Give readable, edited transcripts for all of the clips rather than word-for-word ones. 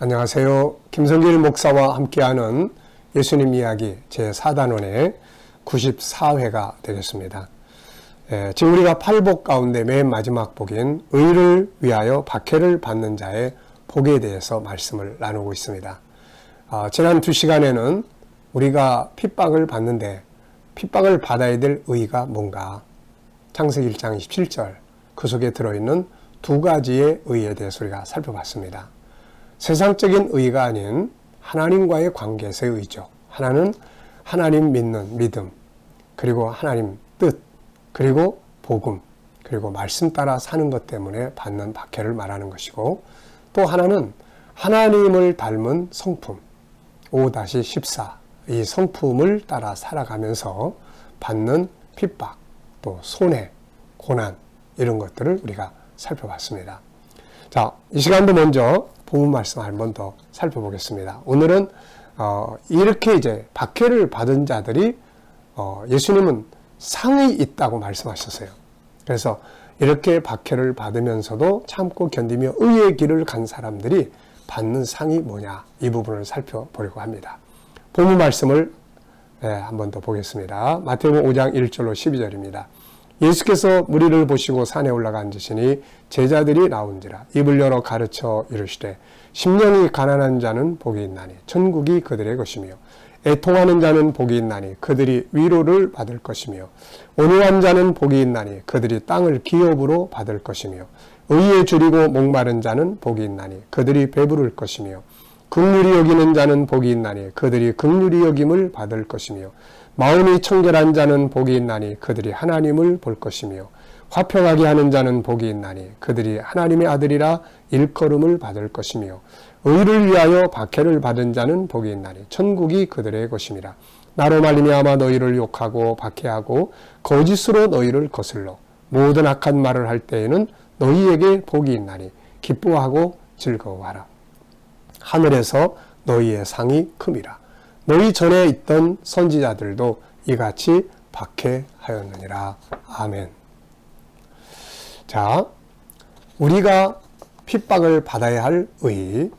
안녕하세요. 김성길 목사와 함께하는 예수님 이야기 제4단원의 94회가 되겠습니다. 지금 우리가 8복 가운데 맨 마지막 복인 의를 위하여 박해를 받는 자의 복에 대해서 말씀을 나누고 있습니다. 지난 2시간에는 우리가 핍박을 받는데 핍박을 받아야 될 의가 뭔가, 창세기 1장 27절 그 속에 들어있는 두 가지의 의에 대해서 우리가 살펴봤습니다. 세상적인 의가 아닌 하나님과의 관계에서의 의죠. 하나는 하나님 믿는 믿음, 그리고 하나님 뜻, 그리고 복음, 그리고 말씀 따라 사는 것 때문에 받는 박해를 말하는 것이고, 또 하나는 하나님을 닮은 성품, 5-14, 이 성품을 따라 살아가면서 받는 핍박, 또 손해, 고난, 이런 것들을 우리가 살펴봤습니다. 자, 이 시간도 먼저 본문 말씀 한 번 더 살펴보겠습니다. 오늘은 이렇게 이제 박해를 받은 자들이 예수님은 상이 있다고 말씀하셨어요. 그래서 이렇게 박해를 받으면서도 참고 견디며 의의 길을 간 사람들이 받는 상이 뭐냐, 이 부분을 살펴보려고 합니다. 본문 말씀을 한 번 더 보겠습니다. 마태복음 5장 1절로 12절입니다. 예수께서 무리를 보시고 산에 올라가 앉으시니 제자들이 나온지라 입을 열어 가르쳐 이르시되 심령이 가난한 자는 복이 있나니 천국이 그들의 것이며 애통하는 자는 복이 있나니 그들이 위로를 받을 것이며 온유한 자는 복이 있나니 그들이 땅을 기업으로 받을 것이며 의에 줄이고 목마른 자는 복이 있나니 그들이 배부를 것이며 긍휼히 여기는 자는 복이 있나니 그들이 긍휼히 여김을 받을 것이며 마음이 청결한 자는 복이 있나니 그들이 하나님을 볼 것이며 화평하게 하는 자는 복이 있나니 그들이 하나님의 아들이라 일컬음을 받을 것이며 의를 위하여 박해를 받은 자는 복이 있나니 천국이 그들의 것임이라. 나로 말미암아 너희를 욕하고 박해하고 거짓으로 너희를 거슬러 모든 악한 말을 할 때에는 너희에게 복이 있나니 기뻐하고 즐거워하라. 하늘에서 너희의 상이 큼이라. 너희 전에 있던 선지자들도 이같이 박해하였느니라. 아멘. 자, 우리가 핍박을 받아야 할 의,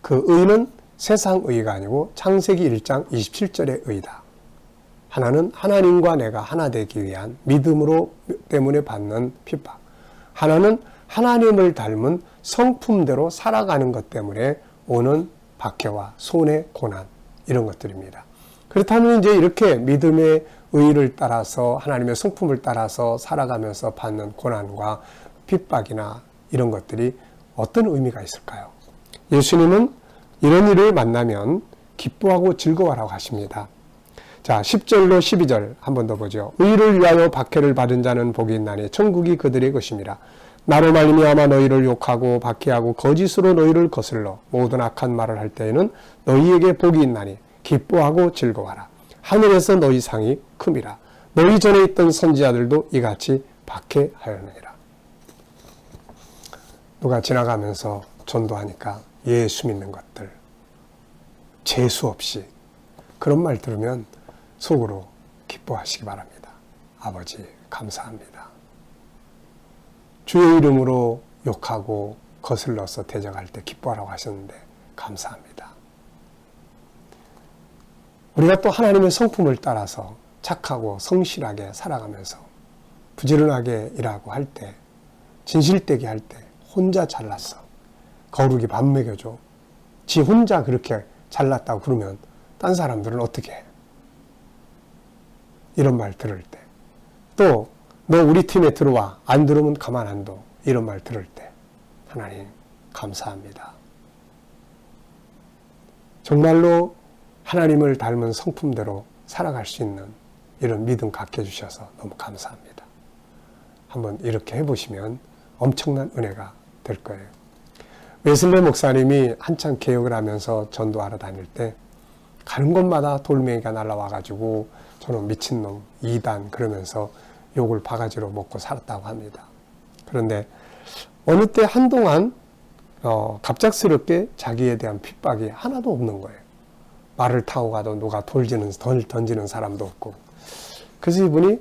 그 의는 세상 의가 아니고 창세기 1장 27절의 의다. 하나는 하나님과 내가 하나 되기 위한 믿음으로 때문에 받는 핍박. 하나는 하나님을 닮은 성품대로 살아가는 것 때문에 오는 박해와 손해, 고난, 이런 것들입니다. 그렇다면 이제 이렇게 믿음의 의를 따라서 하나님의 성품을 따라서 살아가면서 받는 고난과 핍박이나 이런 것들이 어떤 의미가 있을까요? 예수님은 이런 일을 만나면 기뻐하고 즐거워하라고 하십니다. 자, 10절로 12절 한 번 더 보죠. 의를 위하여 박해를 받은 자는 복이 있나니 천국이 그들의 것임이라. 나로 말미암아 너희를 욕하고 박해하고 거짓으로 너희를 거슬러 모든 악한 말을 할 때에는 너희에게 복이 있나니 기뻐하고 즐거워하라. 하늘에서 너희 상이 큼이라. 너희 전에 있던 선지자들도 이같이 박해하였느니라. 누가 지나가면서 전도하니까 예수 믿는 것들 재수 없이 그런 말 들으면 속으로 기뻐하시기 바랍니다. 아버지 감사합니다. 주의 이름으로 욕하고 거슬러서 대적할 때 기뻐하라고 하셨는데 감사합니다. 우리가 또 하나님의 성품을 따라서 착하고 성실하게 살아가면서 부지런하게 일하고 할 때, 진실되게 할 때 혼자 잘났어. 거룩이 밥 먹여줘. 지 혼자 그렇게 잘났다고 그러면 딴 사람들은 어떻게 해? 이런 말 들을 때. 또 너 우리 팀에 들어와. 안 들어오면 가만 안 둬. 이런 말 들을 때 하나님 감사합니다. 정말로 하나님을 닮은 성품대로 살아갈 수 있는 이런 믿음 갖게 해주셔서 너무 감사합니다. 한번 이렇게 해보시면 엄청난 은혜가 될 거예요. 웨슬리 목사님이 한창 개혁을 하면서 전도하러 다닐 때 가는 곳마다 돌멩이가 날라와가지고 저는 미친놈, 이단 그러면서 욕을 바가지로 먹고 살았다고 합니다. 그런데 어느 때 한동안 갑작스럽게 자기에 대한 핍박이 하나도 없는 거예요. 말을 타고 가도 누가 돌 던지는 사람도 없고. 그래서 이분이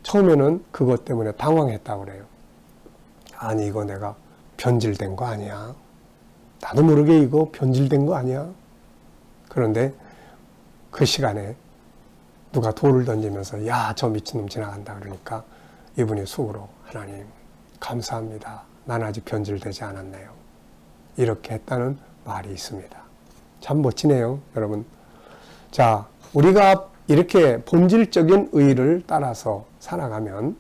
처음에는 그것 때문에 당황했다고 그래요. 아니 이거 내가 변질된 거 아니야? 나도 모르게 이거 변질된 거 아니야? 그런데 그 시간에 누가 돌을 던지면서 야, 저 미친놈 지나간다 그러니까 이분이 속으로 하나님 감사합니다. 난 아직 변질되지 않았네요. 이렇게 했다는 말이 있습니다. 참 멋지네요, 여러분. 자, 우리가 이렇게 본질적인 의를 따라서 살아가면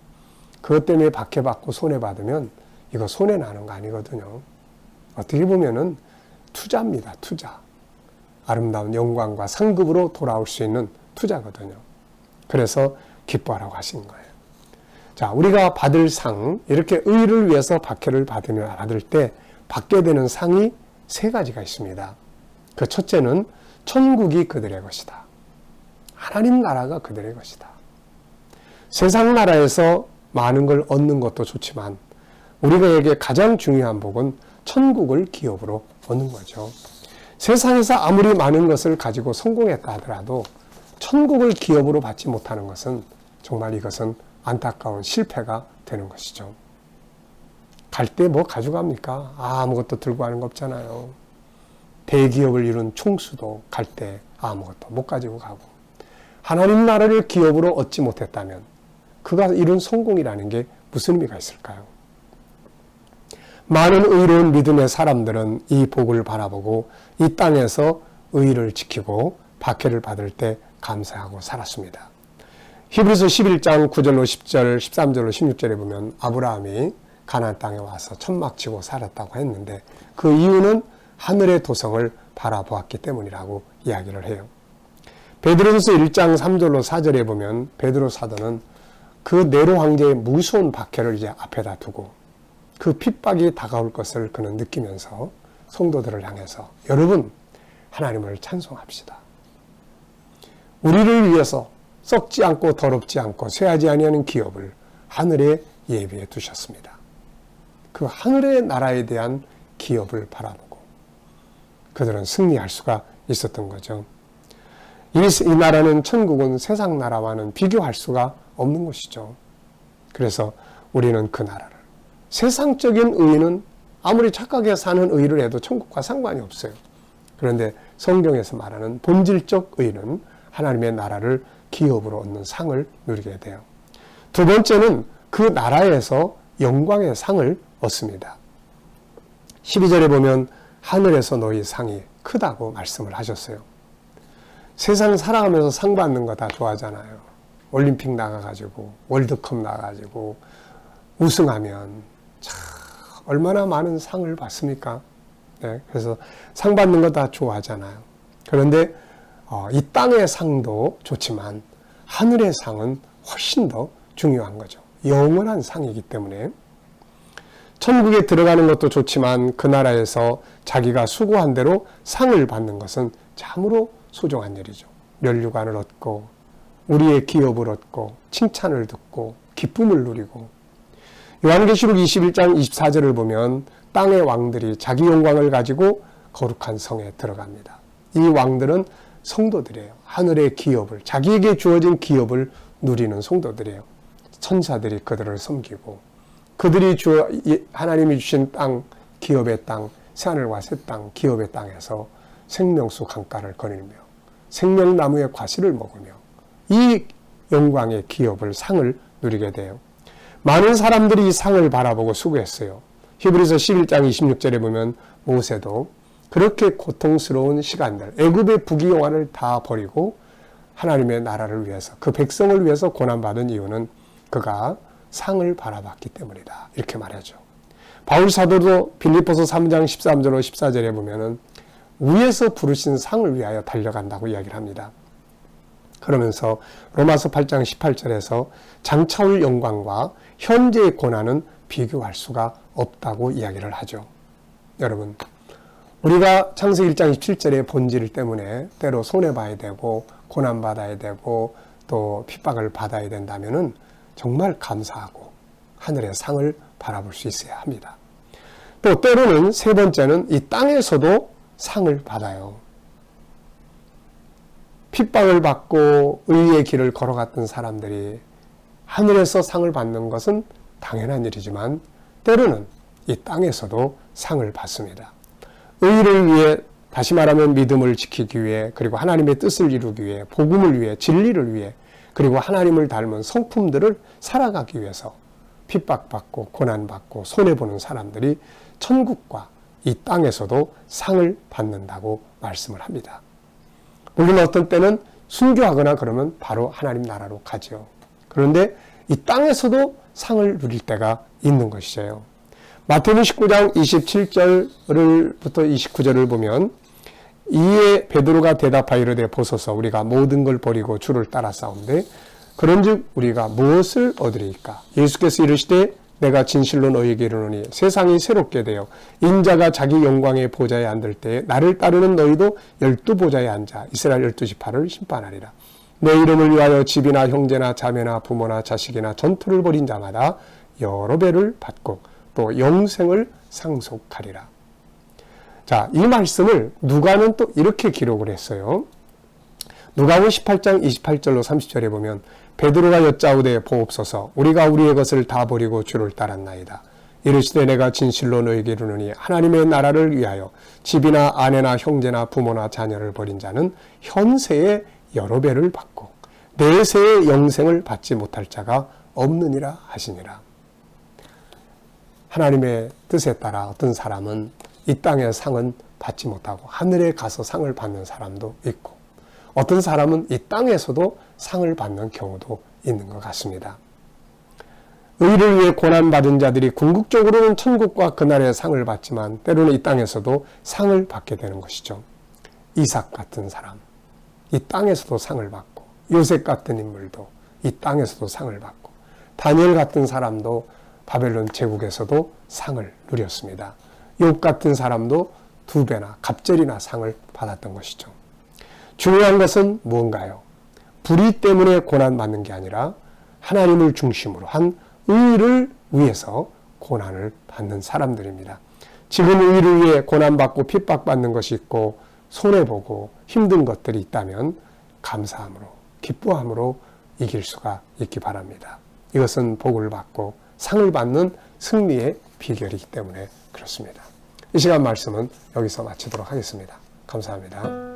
그것 때문에 박해받고 손해받으면 이거 손해나는 거 아니거든요. 어떻게 보면은 투자입니다. 투자. 아름다운 영광과 상급으로 돌아올 수 있는 투자거든요. 그래서 기뻐하라고 하신 거예요. 자, 우리가 받을 상, 이렇게 의를 위해서 박해를 받을 때 받게 되는 상이 세 가지가 있습니다. 그 첫째는 천국이 그들의 것이다. 하나님 나라가 그들의 것이다. 세상 나라에서 많은 걸 얻는 것도 좋지만 우리에게 가장 중요한 복은 천국을 기업으로 얻는 거죠. 세상에서 아무리 많은 것을 가지고 성공했다 하더라도 천국을 기업으로 받지 못하는 것은 정말 이것은 안타까운 실패가 되는 것이죠. 갈 때 뭐 가져갑니까? 아무것도 들고 가는 거 없잖아요. 대기업을 이룬 총수도 갈 때 아무것도 못 가지고 가고 하나님 나라를 기업으로 얻지 못했다면 그가 이룬 성공이라는 게 무슨 의미가 있을까요? 많은 의로운 믿음의 사람들은 이 복을 바라보고 이 땅에서 의를 지키고 박해를 받을 때 감사하고 살았습니다. 히브리서 11장 9절로 10절, 13절로 16절에 보면 아브라함이 가나안 땅에 와서 천막치고 살았다고 했는데 그 이유는 하늘의 도성을 바라보았기 때문이라고 이야기를 해요. 베드로전서 1장 3절로 4절에 보면 베드로 사도는 그 네로 황제의 무서운 박해를 이제 앞에다 두고 그 핍박이 다가올 것을 그는 느끼면서 성도들을 향해서 여러분 하나님을 찬송합시다. 우리를 위해서 썩지 않고 더럽지 않고 쇠하지 아니하는 기업을 하늘에 예비해 두셨습니다. 그 하늘의 나라에 대한 기업을 바라보고 그들은 승리할 수가 있었던 거죠. 이 나라는 천국은 세상 나라와는 비교할 수가 없는 것이죠. 그래서 우리는 그 나라를 세상적인 의는 아무리 착하게 사는 의를 해도 천국과 상관이 없어요. 그런데 성경에서 말하는 본질적 의는 하나님의 나라를 기업으로 얻는 상을 누리게 돼요. 두 번째는 그 나라에서 영광의 상을 얻습니다. 12절에 보면 하늘에서 너희 상이 크다고 말씀을 하셨어요. 세상 살아가면서 상 받는 거 다 좋아하잖아요. 올림픽 나가가지고 월드컵 나가가지고 우승하면 참 얼마나 많은 상을 받습니까? 네, 그래서 상 받는 거 다 좋아하잖아요. 그런데 이 땅의 상도 좋지만 하늘의 상은 훨씬 더 중요한 거죠. 영원한 상이기 때문에 천국에 들어가는 것도 좋지만 그 나라에서 자기가 수고한 대로 상을 받는 것은 참으로 소중한 일이죠. 면류관을 얻고 우리의 기업을 얻고 칭찬을 듣고 기쁨을 누리고 요한계시록 21장 24절을 보면 땅의 왕들이 자기 영광을 가지고 거룩한 성에 들어갑니다. 이 왕들은 성도들이에요. 하늘의 기업을 자기에게 주어진 기업을 누리는 성도들이에요. 천사들이 그들을 섬기고 그들이 하나님이 주신 땅, 기업의 땅, 새하늘과 새 땅, 기업의 땅에서 생명수 강가를 거닐며 생명나무의 과실을 먹으며 이 영광의 기업을 상을 누리게 돼요. 많은 사람들이 이 상을 바라보고 수고했어요. 히브리서 11장 26절에 보면 모세도 그렇게 고통스러운 시간들, 애굽의 부귀영화를 다 버리고 하나님의 나라를 위해서 그 백성을 위해서 고난받은 이유는 그가 상을 바라봤기 때문이다. 이렇게 말하죠. 바울 사도도 빌립보서 3장 13절로 14절에 보면은 위에서 부르신 상을 위하여 달려간다고 이야기를 합니다. 그러면서 로마서 8장 18절에서 장차올 영광과 현재의 고난은 비교할 수가 없다고 이야기를 하죠. 여러분, 우리가 창세기 1장 27절의 본질 때문에 때로 손해봐야 되고 고난받아야 되고 또 핍박을 받아야 된다면은 정말 감사하고 하늘의 상을 바라볼 수 있어야 합니다. 또 때로는 세 번째는 이 땅에서도 상을 받아요. 핍박을 받고 의의 길을 걸어갔던 사람들이 하늘에서 상을 받는 것은 당연한 일이지만 때로는 이 땅에서도 상을 받습니다. 의를 위해, 다시 말하면 믿음을 지키기 위해, 그리고 하나님의 뜻을 이루기 위해, 복음을 위해, 진리를 위해, 그리고 하나님을 닮은 성품들을 살아가기 위해서 핍박받고 고난받고 손해보는 사람들이 천국과 이 땅에서도 상을 받는다고 말씀을 합니다. 물론 어떤 때는 순교하거나 그러면 바로 하나님 나라로 가죠. 그런데 이 땅에서도 상을 누릴 때가 있는 것이죠. 마태복음 19장 27절부터 29절을 보면 이에 베드로가 대답하여 이르되 보소서 우리가 모든 걸 버리고 주를 따라 싸운데 그런즉 우리가 무엇을 얻으리이까? 예수께서 이르시되 내가 진실로 너희에게 이르노니 세상이 새롭게 되어 인자가 자기 영광의 보좌에 앉을 때에 나를 따르는 너희도 12보좌에 앉아 이스라엘 12지파를 심판하리라. 내 이름을 위하여 집이나 형제나 자매나 부모나 자식이나 전투를 벌인 자마다 여러 배를 받고 또 영생을 상속하리라. 자, 이 말씀을 누가는 또 이렇게 기록을 했어요. 누가복음 18장 28절로 30절에 보면 베드로가 여짜오되 보옵소서 우리가 우리의 것을 다 버리고 주를 따랐나이다. 이르시되 내가 진실로 너희에게 이르노니 하나님의 나라를 위하여 집이나 아내나 형제나 부모나 자녀를 버린 자는 현세에 여러 배를 받고 내세의 영생을 받지 못할 자가 없느니라 하시니라. 하나님의 뜻에 따라 어떤 사람은 이 땅의 상은 받지 못하고 하늘에 가서 상을 받는 사람도 있고 어떤 사람은 이 땅에서도 상을 받는 경우도 있는 것 같습니다. 의를 위해 고난받은 자들이 궁극적으로는 천국과 그날의 상을 받지만 때로는 이 땅에서도 상을 받게 되는 것이죠. 이삭 같은 사람, 이 땅에서도 상을 받고 요셉 같은 인물도 이 땅에서도 상을 받고 다니엘 같은 사람도 바벨론 제국에서도 상을 누렸습니다. 욥 같은 사람도 2배나 갑절이나 상을 받았던 것이죠. 중요한 것은 무언가요? 불의 때문에 고난받는 게 아니라 하나님을 중심으로 한 의를 위해서 고난을 받는 사람들입니다. 지금 의를 위해 고난받고 핍박받는 것이 있고 손해보고 힘든 것들이 있다면 감사함으로 기뻐함으로 이길 수가 있기 바랍니다. 이것은 복을 받고 상을 받는 승리의 비결이기 때문에 그렇습니다. 이 시간 말씀은 여기서 마치도록 하겠습니다. 감사합니다.